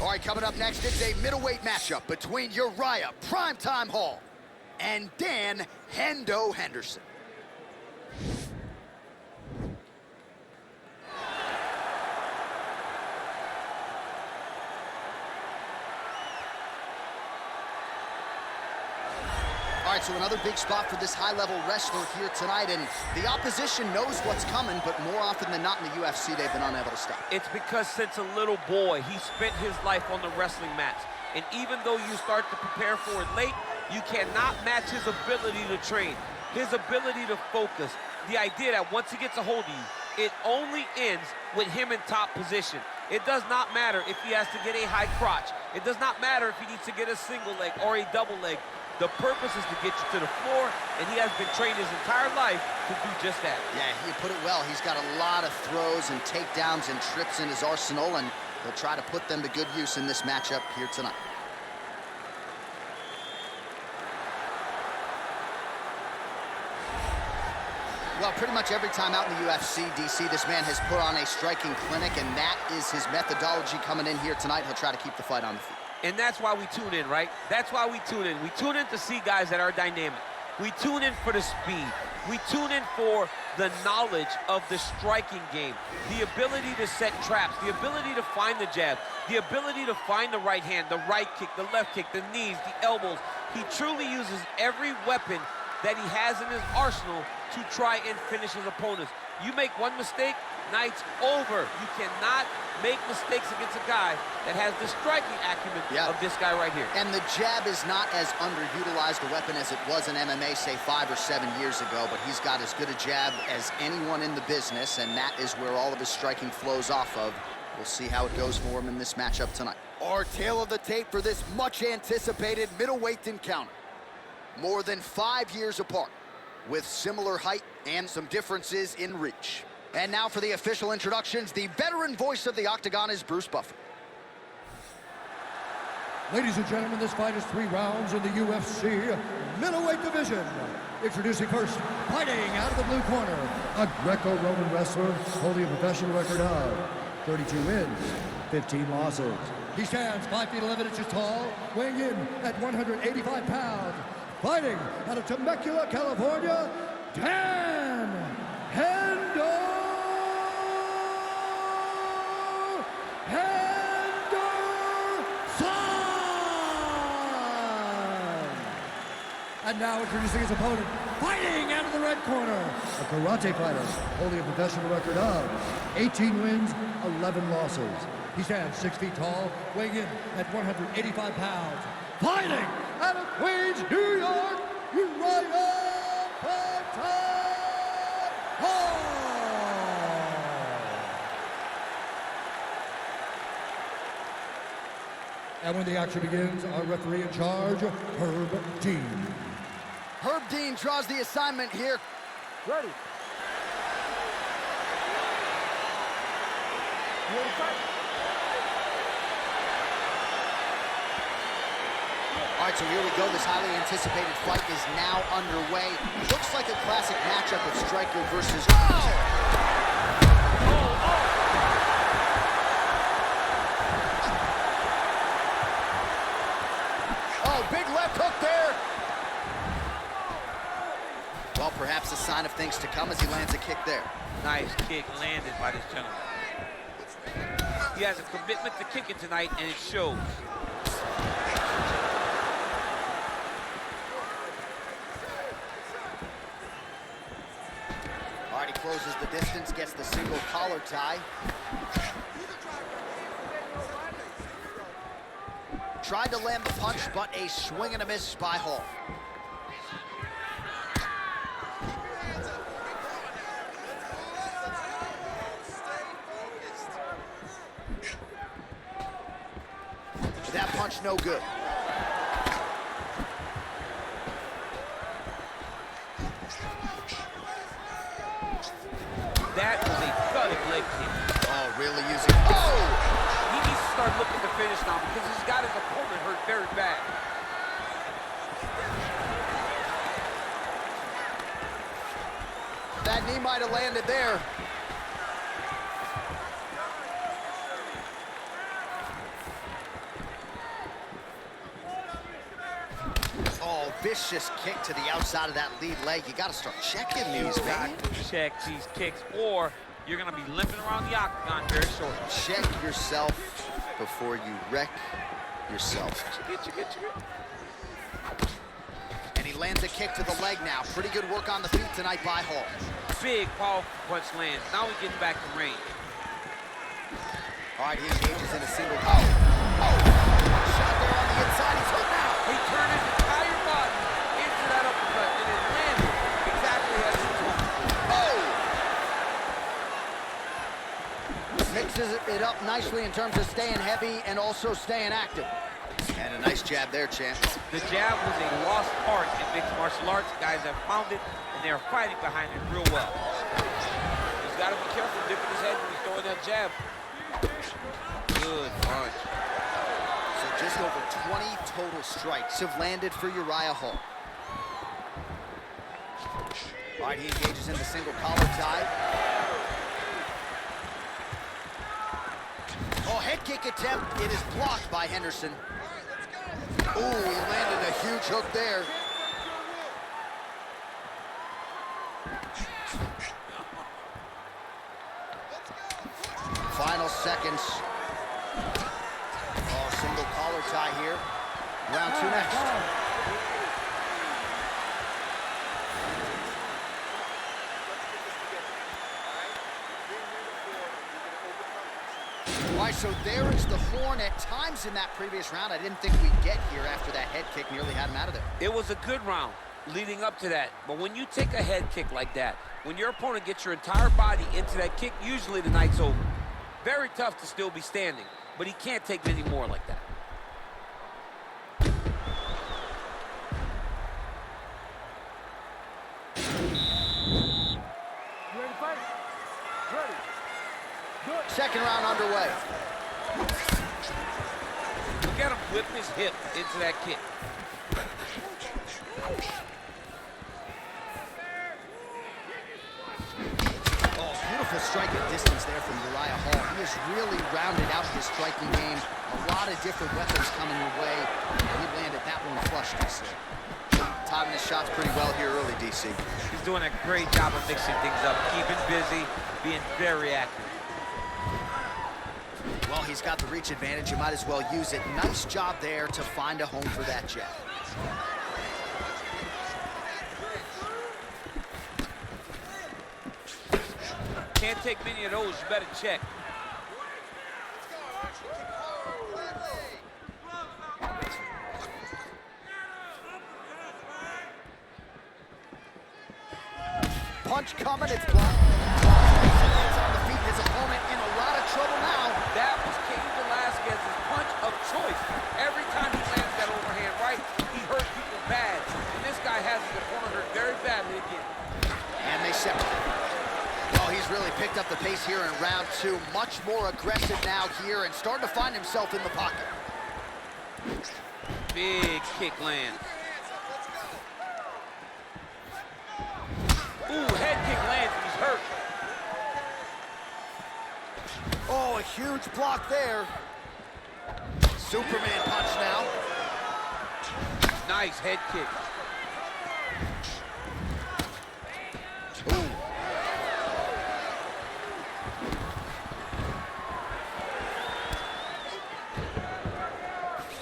All right, coming up next, it's a middleweight matchup between Uriah Primetime Hall and Dan Henderson. All right, so another big spot for this high-level wrestler here tonight, and the opposition knows what's coming, but more often than not in the UFC, they've been unable to stop. It's because since a little boy, he spent his life on the wrestling mats. And even though you start to prepare for it late, you cannot match his ability to train, his ability to focus. The idea that once he gets a hold of you, it only ends with him in top position. It does not matter if he has to get a high crotch. It does not matter if he needs to get a single leg or a double leg. The purpose is to get you to the floor, and he has been trained his entire life to do just that. Yeah, he put it well. He's got a lot of throws and takedowns and trips in his arsenal, and he'll try to put them to good use in this matchup here tonight. Well, pretty much every time out in the UFC, DC, this man has put on a striking clinic, and that is his methodology coming in here tonight. He'll try to keep the fight on the feet. And that's why we tune in, right? That's why we tune in. We tune in to see guys that are dynamic. We tune in for the speed. We tune in for the knowledge of the striking game, the ability to set traps, the ability to find the jab, the ability to find the right hand, the right kick, the left kick, the knees, the elbows. He truly uses every weapon that he has in his arsenal to try and finish his opponents. You make one mistake, night's over. You cannot make mistakes against a guy that has the striking acumen of this guy right here. And the jab is not as underutilized a weapon as it was in MMA, say 5 or 7 years ago, but he's got as good a jab as anyone in the business, and that is where all of his striking flows off of. We'll see how it goes for him in this matchup tonight. Our tail of the tape for this much-anticipated middleweight encounter. More than 5 years apart, with similar height and some differences in reach. And now for the official introductions, the veteran voice of the Octagon is Bruce Buffer. Ladies and gentlemen, this fight is 3 rounds in the UFC middleweight division. Introducing first, fighting out of the blue corner, a Greco-Roman wrestler holding a professional record of 32 wins, 15 losses. He stands 5 feet 11 inches tall, weighing in at 185 pounds. Fighting out of Temecula, California, Dan Henderson! And now introducing his opponent, fighting out of the red corner, a karate fighter holding a professional record of 18 wins, 11 losses. He stands 6 feet tall, weighing in at 185 pounds. Fighting out of Queens, New York, Uriah Hall! And when the action begins, our referee in charge, Herb Dean. Herb Dean draws the assignment here. Ready. You ready to fight? All right, so here we go. This highly anticipated fight is now underway. Looks like a classic matchup of striker versus... Oh, big left hook there. Well, perhaps a sign of things to come as he lands a kick there. Nice kick landed by this gentleman. He has a commitment to kicking tonight, and it shows. Closes the distance, gets the single collar tie. Tried to land the punch, but a swing and a miss by Hall. That punch no good. That was a gutted leg kick. Oh, really using... Oh! He needs to start looking to finish now because he's got his opponent hurt very bad. That knee might have landed there. vicious kick to the outside of that lead leg. You got to start checking these, man. Check these kicks, or you're going to be limping around the octagon very shortly. Check yourself before you wreck yourself. And he lands a kick to the leg now. Pretty good work on the feet tonight by Hall. Big, powerful punch lands. Now we're getting back to range. All right, he engages in a single. Shot there on the inside. He's hooked now. He turned his entire body into that uppercut, and it landed exactly as he told. Mixes it up nicely in terms of staying heavy and also staying active. And a nice jab there, champ. The jab was a lost art in mixed martial arts. Guys have found it, and they're fighting behind it real well. He's got to be careful dipping his head when he's throwing that jab. Good punch. So just over 20 total strikes have landed for Uriah Hall. All right, he engages in the single collar tie. Oh, head kick attempt. It is blocked by Henderson. Ooh, he landed a huge hook there. Final seconds. Oh, single collar tie here. Round two next. All right, so there is the horn. At times in that previous round, I didn't think we'd get here after that head kick nearly had him out of there. It was a good round leading up to that, but when you take a head kick like that, when your opponent gets your entire body into that kick, usually the night's over. Very tough to still be standing, but he can't take many more like that. You ready to fight? Ready. Good. Second round underway. Look at him whip his hip into that kick. Beautiful striking distance there from Uriah Hall. He has really rounded out his striking game. A lot of different weapons coming your way. And he landed that one flush, DC. Timing his shots pretty well here early, DC. He's doing a great job of mixing things up, keeping busy, being very active. Well, he's got the reach advantage. You might as well use it. Nice job there to find a home for that jab. Can't take many of those, you better check. Punch coming, it's blocked. It's on the feet, his opponent in a lot of trouble now. That was Cain Velasquez's punch of choice. Every time he lands that overhand right, he hurt people bad. And this guy has his opponent hurt very badly again. And they separate. Well, he's really picked up the pace here in round two. Much more aggressive now here and starting to find himself in the pocket. Big kick lands. Ooh, head kick lands, he's hurt. Oh, a huge block there. Superman punch now. Nice head kick. Ooh.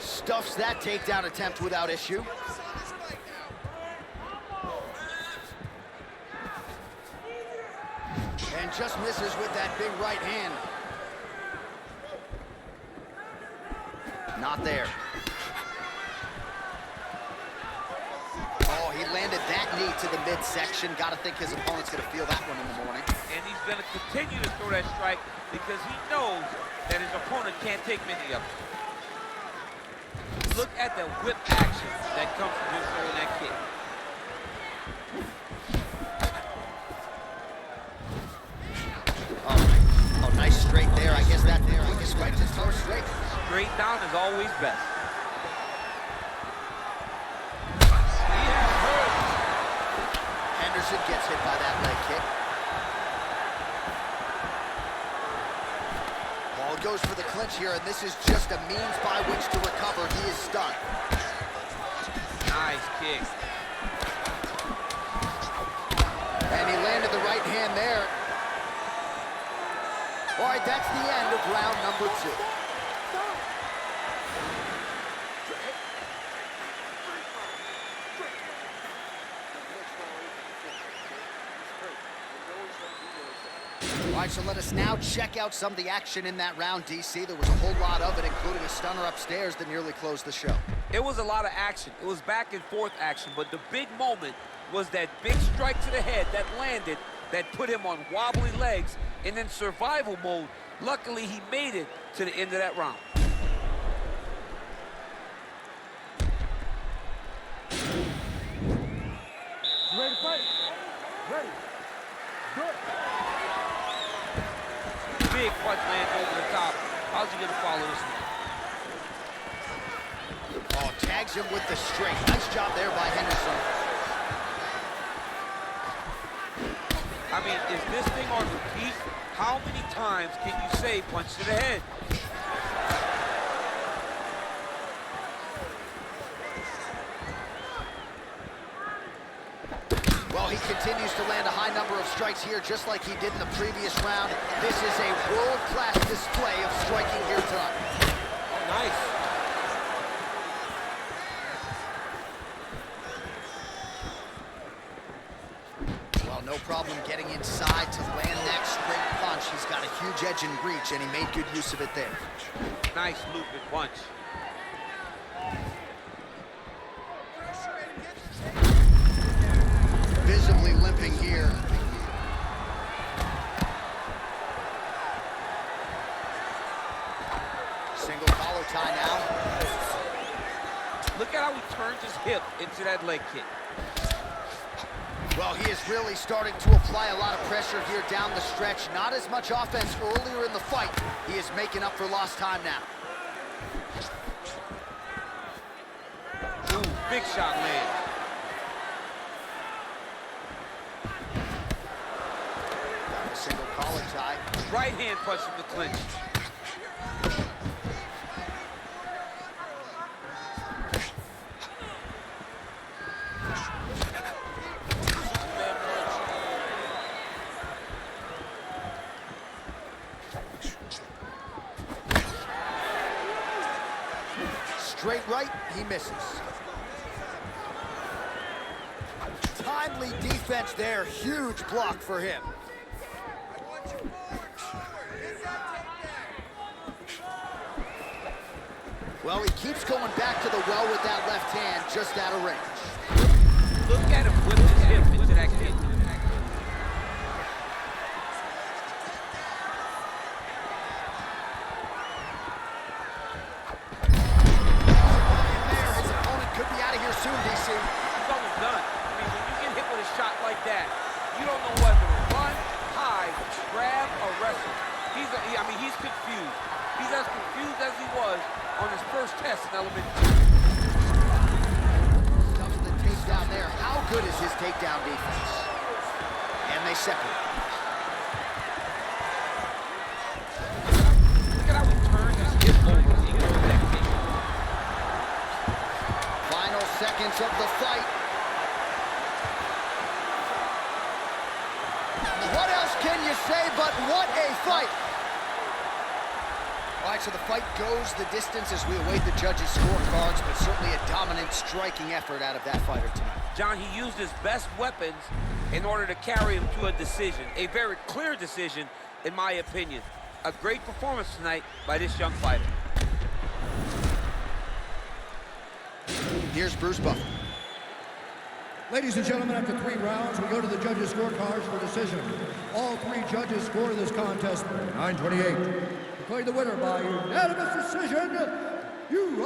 Stuffs that takedown attempt without issue. And just misses with that big right hand. Not there. Oh, he landed that knee to the midsection. Got to think his opponent's going to feel that one in the morning. And he's going to continue to throw that strike because he knows that his opponent can't take many of them. Look at the whip action that comes from him throwing that kick. Oh, nice straight there. I guess that there. I guess right to throw straight. Straight down is always best. Henderson gets hit by that leg kick. Ball goes for the clinch here, and this is just a means by which to recover. He is stunned. Nice kick. And he landed the right hand there. All right, that's the end of round number 2. All right, so let us now check out some of the action in that round, DC. There was a whole lot of it, including a stunner upstairs that nearly closed the show. It was a lot of action. It was back and forth action, but the big moment was that big strike to the head that landed, that put him on wobbly legs, and in survival mode. Luckily, he made it to the end of that round. Ready to fight? Ready. Good. Big punch land over the top. How's he gonna follow this one? Oh, tags him with the straight. Nice job there by Henderson. I mean, is this thing on repeat? How many times can you say punch to the head? Well, he continues to land a high number of strikes here, just like he did in the previous round. This is a world-class display of striking here tonight. Oh, nice. Well, no problem getting inside to land that straight punch. He's got a huge edge in reach, and he made good use of it there. Nice looping punch. Visibly limping here. Single collar tie now. Look at how he turns his hip into that leg kick. Well, he is really starting to apply a lot of pressure here down the stretch. Not as much offense earlier in the fight. He is making up for lost time now. Ooh, big shot land. Got a single collar tie. Right hand punch from the clinch. Straight right, he misses. Timely defense there, huge block for him. Well, he keeps going back to the well with that left hand, just out of range. Look at him whip his hip into that kick. His opponent could be out of here soon, DC. He's almost done. I mean, when you get hit with a shot like that, you don't know whether to run, hide, grab, or wrestle. He's confused. He's as confused as he was on his first test in element 2. Comes the takedown there. How good is his takedown defense? And they separate. Look at how he turns his hip over to ignore that kick. Final seconds of the fight. What else can you say but what a fight? All right, so the fight goes the distance as we await the judges' scorecards, but certainly a dominant striking effort out of that fighter tonight. John, he used his best weapons in order to carry him to a decision. A very clear decision, in my opinion. A great performance tonight by this young fighter. Here's Bruce Buffer. Ladies and gentlemen, after 3 rounds, we go to the judges' scorecards for decision. All 3 judges scored this contest 9-28. Declared the winner by unanimous decision, Urian.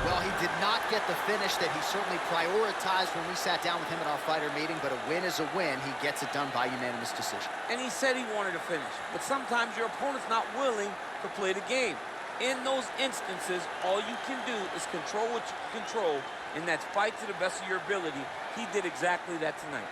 Well, he did not get the finish that he certainly prioritized when we sat down with him at our fighter meeting, but a win is a win. He gets it done by unanimous decision. And he said he wanted to finish. But sometimes your opponent's not willing to play the game. In those instances, all you can do is control what you can control, and that's fight to the best of your ability. He did exactly that tonight.